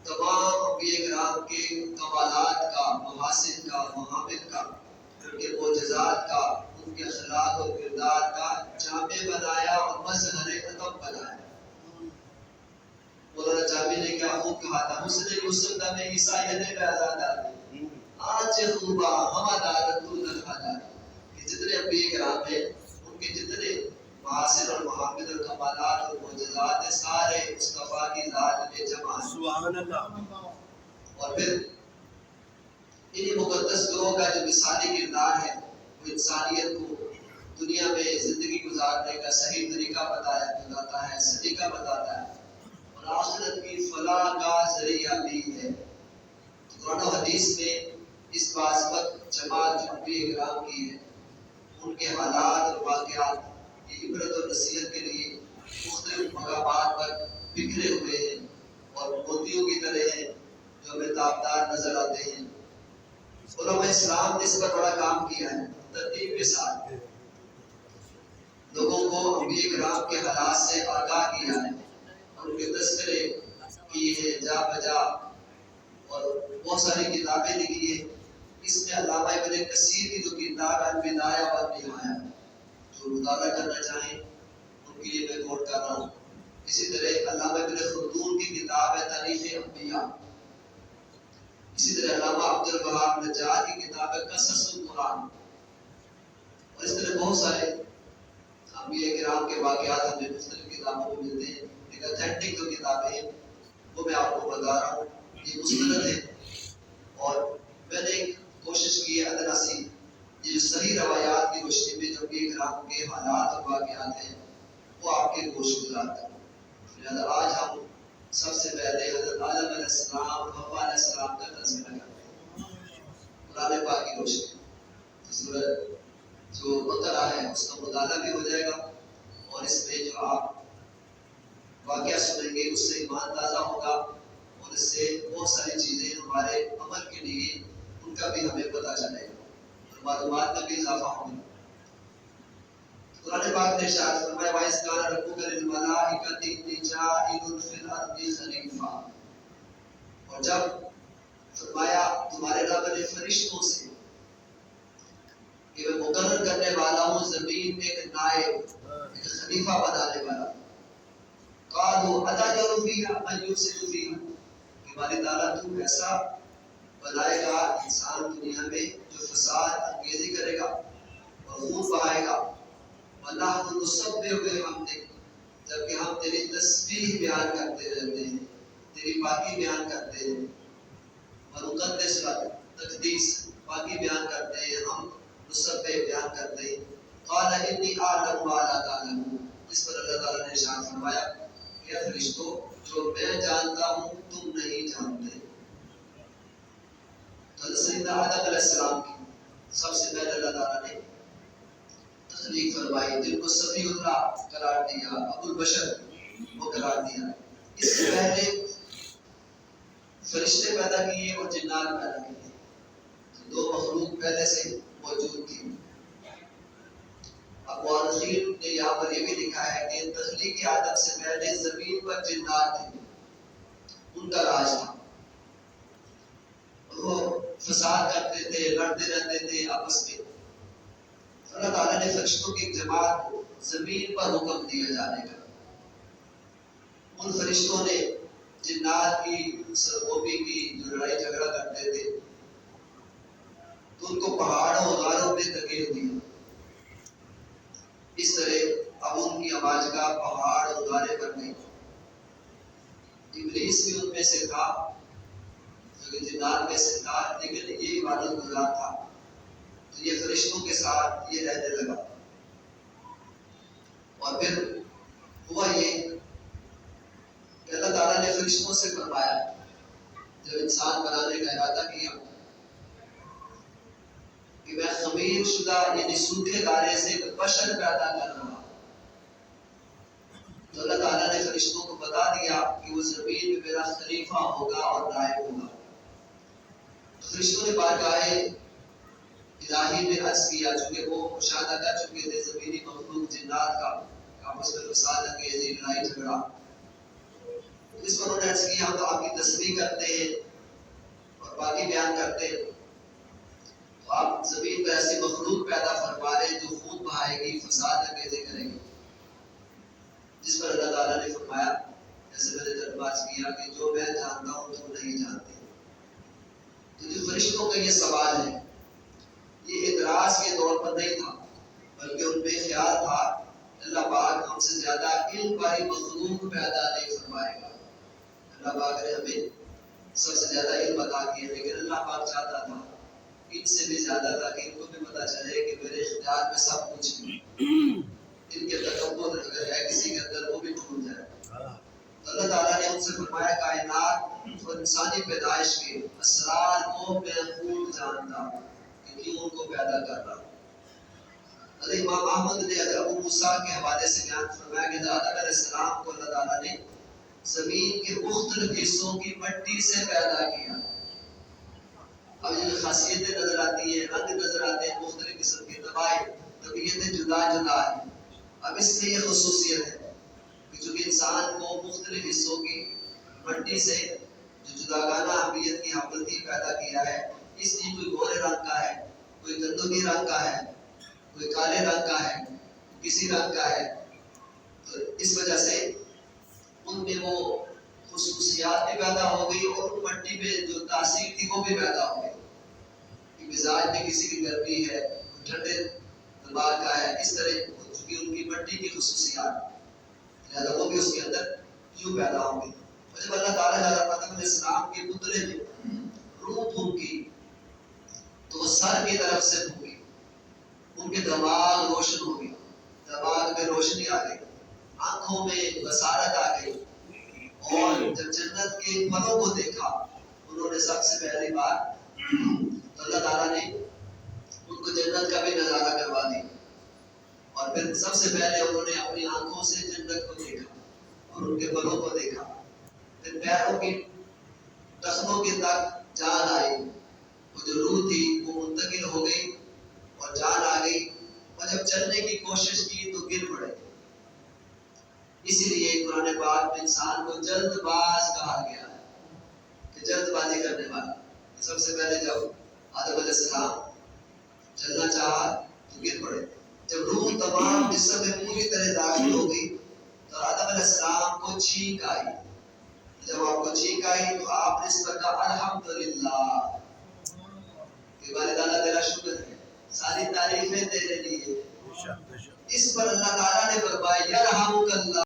تمام انبیاء کرام کے کمالات کا، محاسن کا، محامد کا، ان کے معجزات کا، ان کے اخلاق و کردار کا جامع بنایا اور مظہر ادب بنایا۔ مولانا جامی نے کیا خوب کہا تھا، حسن مسلم میں عیسائیت پیدا داری آج خوبا ہم عدالت تو نرخانا، کہ جتنے انبیاء کرام ہیں ان کے جتنے محاسن اور محامد اور کمالات اور معجزات ہیں سارے مصطفیٰ کی ذات میں جمع ہیں۔ سبحان اللہ۔ اور پھر انہی مقدس گروہ کا جو مثالی کردار ہے وہ انسانیت کو دنیا میں زندگی گزارنے کا صحیح طریقہ بتاتا ہے، سلیقہ بتاتا ہے اور آخرت کی فلاح کا ذریعہ بھی ہے۔ قرآن و حدیث میں اس باسمت جماعت جو انبیاء کرام کی ہے ان کے حالات اور واقعات یہ عبرت اور نصیحت کے لیے مختلف مقامات پر بکھرے ہوئے ہیں اور موتیوں کی طرح ہیں جو ہمیں تابدار نظر آتے ہیں۔ علماء اسلام نے اس پر بڑا کام کیا ہے، ترتیب کے ساتھ لوگوں کو انبیاء کرام کے حالات سے آگاہ کیا ہے، ان کے تذکرے کیے ہیں جا بجا اور بہت ساری کتابیں لکھی ہیں۔ اس میں علامہ ابن کثیر کی جو کتاب ہے البدایہ و النہایہ، جو مطالعہ کرنا چاہیں ان کے لیے میں کوٹ کر رہا ہوں۔ اسی طرح علامہ ابن خلدون کی کتاب ہے تاریخ انبیاء، اسی طرح علامہ عبد الوہاب نجار کی کتاب ہے قصص القرآن، اور اس طرح بہت سارے انبیاء کرام کے واقعات ہمیں مختلف کتابوں میں ملتے ہیں۔ ایک اتھینٹک جو کتابیں ہیں وہ میں آپ کو بتا رہا ہوں، یہ مستند ہے اور میں نے کوشش کی ہے ادنا سی یہ جو صحیح روایات کی روشنی میں جو انبیاء کرام کے حالات اور واقعات ہیں وہ آپ کے گوش گزار کروں۔ لہٰذا آج ہم سب سے پہلے حضرت آدم علیہ السلام اور حوا علیہ السلام کا تذکرہ کرتے ہیں قرآن پاک کی روشنی۔ سورۃ جو بقرہ ہے اس کا مطالعہ بھی ہو جائے گا اور اس میں جو آپ واقعہ سنیں گے اس سے ایمان تازہ ہوگا اور اس سے بہت ساری چیزیں ہمارے عمل کے لیے ان کا بھی ہمیں پتہ چلے گا اور معلومات میں بھی اضافہ ہوگا۔ قرآن پاک نے ارشاد فرمایا وَإِذْ قَالَ رَبُّكَ لِلْمَلَائِكَةِ إِنِّي جَاعِلٌ فِي الْأَرْضِ خَلِيفَةً، اور جب فرمایا تمہارے رب نے فرشتوں سے کہ میں مقرر کرنے والا ہوں زمین میں ایک نائب، ایک خلیفہ بنانے والا، قالوا أَتَجْعَلُ فِيهَا مَن يُفْسِدُ فِيهَا، کہ ہمارے تعالیٰ تو ایسا بنائے گا انسان دنیا میں جو فساد انگیزی کرے گا اور خون بہائے گا، وَنَحْنُ نُسَبِّحُ بِحَمْدِكَ، جبکہ ہم تیری تسبیح بیان کرتے رہتے ہیں، تیری پاکی بیان کرتے ہیں، وَنُقَدِّسُ لَكَ، تقدیس پاکی بیان کرتے ہیں، ہم نسبح بیان کرتے ہیں۔ قَالَ إِنِّي أَعْلَمُ مَا لَا تَعْلَمُونَ، اس پر اللہ تعالیٰ نے ارشاد فرمایا کہ فرشتوں جو میں جانتا ہوں تم نہیں جانتے۔ حضرت سیدنا آدم علیہ السلام کی سب سے پہلے اللہ تعالیٰ نے تخلیق فرمائی، جن کو صفی اللہ قرار دیا، ابو البشر وہ قرار دیا۔ اس سے پہلے فرشتے پیدا کیے اور جنات پیدا کیے، دو مخلوق پہلے سے موجود تھی۔ اب مورخین نے یہاں پر یہ بھی لکھا ہے کہ تخلیق آدم سے پہلے زمین پر جنات تھے، ان کا راج تھا، وہ فساد کرتے تھے، لڑتے رہتے تھے آپس میں۔ اللہ تعالیٰ نے فرشتوں کی جماعت کو زمین پر حکم دیا جانے کا۔ ان فرشتوں نے جنات کی سرگوبی کی، جو لڑائی جھگڑا کرتے تھے، تو ان کو پہاڑوں اور غاروں میں دھکیل دیا۔ اس طرح اب ان کی آواز کا پہاڑ اور غاریں بن گئی۔ ابلیس بھی ان میں سے تھا، جو کہ جنات میں سے تھا، لیکن یہ عبادت گزار تھا، تو یہ فرشتوں کے ساتھ یہ رہنے لگا۔ اور پھر ہوا یہ کہ اللہ تعالیٰ نے فرشتوں سے فرمایا جب انسان بنانے کا ارادہ کیا کہ میں خمیر شدہ یعنی سوکھے دانے سے ایک بشر پیدا کر رہا ہوں، تو اللہ تعالیٰ نے فرشتوں کو بتا دیا کہ وہ زمین میں میرا خلیفہ ہوگا اور نائب ہوگا۔ تو فرشتوں نے بارگاہ الہی میں عرض کیا، چونکہ وہ مشاہدہ کر چکے تھے زمینی مخلوق جنات کا آپس میں فساد انگیزی، لڑائی جھگڑا، اس پر انہوں نے عرض کیا ہم تو آپ کی تسبیح کرتے ہیں اور باقی بیان کرتے ہیں، تو آپ زمین پر ایسی مخلوق پیدا فرما رہے ہیں جو خون بہائے گی، فساد انگیزی کرے گی، جس پر اللہ تعالیٰ نے فرمایا جیسے میں نے ترجمہ کیا کہ جو میں جانتا ہوں تم نہیں جانتے۔ تو جو فرشتوں کا یہ سوال ہے یہ اعتراض کے طور پر نہیں تھا، بلکہ ان میں خیال تھا اللہ پاک ہم سے زیادہ علم والی مخلوق پیدا نہیں فرمائے گا۔ اللہ پاک نے ہمیں سب سے زیادہ علم عطا کیا، لیکن اللہ پاک چاہتا تھا ان سے بھی زیادہ تاکہ ان کو بھی پتہ چلے کہ میرے اختیار میں سب کچھ ہے، ان کے تکبر اگر ہے کسی کے اندر وہ بھی کھل جائے۔ تو اللہ تعالیٰ نے ان سے فرمایا کائنات اور انسانی پیدائش کے اسرار کو میں خوب جانتا کہ کیوں ان کو پیدا کر رہا ہوں۔ حضرت امام احمد نے ابو موسیٰ کے حوالے سے بیان فرمایا کہ آدم علیہ السلام کو اللہ تعالیٰ نے زمین کے مختلف حصوں کی مٹی سے پیدا کیا۔ اب یہ خاصیتیں نظر آتی ہیں، رنگ نظر آتے ہیں، مختلف قسم کی طبیعتیں جدا جدا ہیں۔ اب اس میں یہ خصوصیت ہے کہ چونکہ انسان کو مختلف حصوں کی مٹی سے جو جداگانہ اہمیت کی حاملتی پیدا کیا ہے، اس لیے کوئی گورے رنگ کا ہے، کوئی گندمی رنگ کا ہے، کوئی کالے رنگ کا ہے، کسی رنگ کا ہے، تو اس وجہ سے ان میں وہ خصوصیات بھی پیدا ہو گئی اور ان مٹی میں جو تاثیر تھی وہ بھی پیدا ہو گئی کہ مزاج میں کسی کی گرمی ہے، ٹھنڈے دماغ کا ہے، اس طرح چونکہ ان کی مٹی کی خصوصیات لہذا وہ بھی اس کے اندر یوں پیدا ہوں گی۔ اور جب اللہ تعالیٰ آدم علیہ السلام کے پتلے میں روح پھونکی تو وہ سر کی طرف سے پھونکی، ان کے دماغ روشن ہو گئی، دماغ میں روشنی آ گئی، آنکھوں میں بصارت آ گئی، اور جب جنت کے پھلوں کو دیکھا انہوں نے سب سے پہلی بار تو اللہ تعالیٰ نے ان کو جنت کا بھی نظارہ کروا دیا، اور پھر سب سے پہلے انہوں نے اپنی آنکھوں سے جنت کو دیکھا اور ان کے پھلوں کو دیکھا، پھر پیروں کی ٹخنوں کی تک جان آئی، وہ جو روح تھی وہ منتقل ہو گئی اور جان آ گئی، اور جب چلنے کی کوشش کی تو گر پڑے۔ اسی لیے قرآن پاک میں انسان کو جلد باز کہا گیا ہے کہ جلد بازی کرنے والا۔ سب سے پہلے جب آدم علیہ السلام چلنا چاہا تو گر پڑے، جب روح تمام جسم میں پوری طرح داخل ہو گئی تو آدم علیہ السلام کو چھینک آئی، جب آپ کو چھینک آئی تو آپ نے اس پر کہا الحمدللہ کہ والدانہ تیرا شکر ہے، ساری تعریفیں تیرے لیے۔ اس پر اللہ تعالیٰ نے فرمایا یرحمک اللہ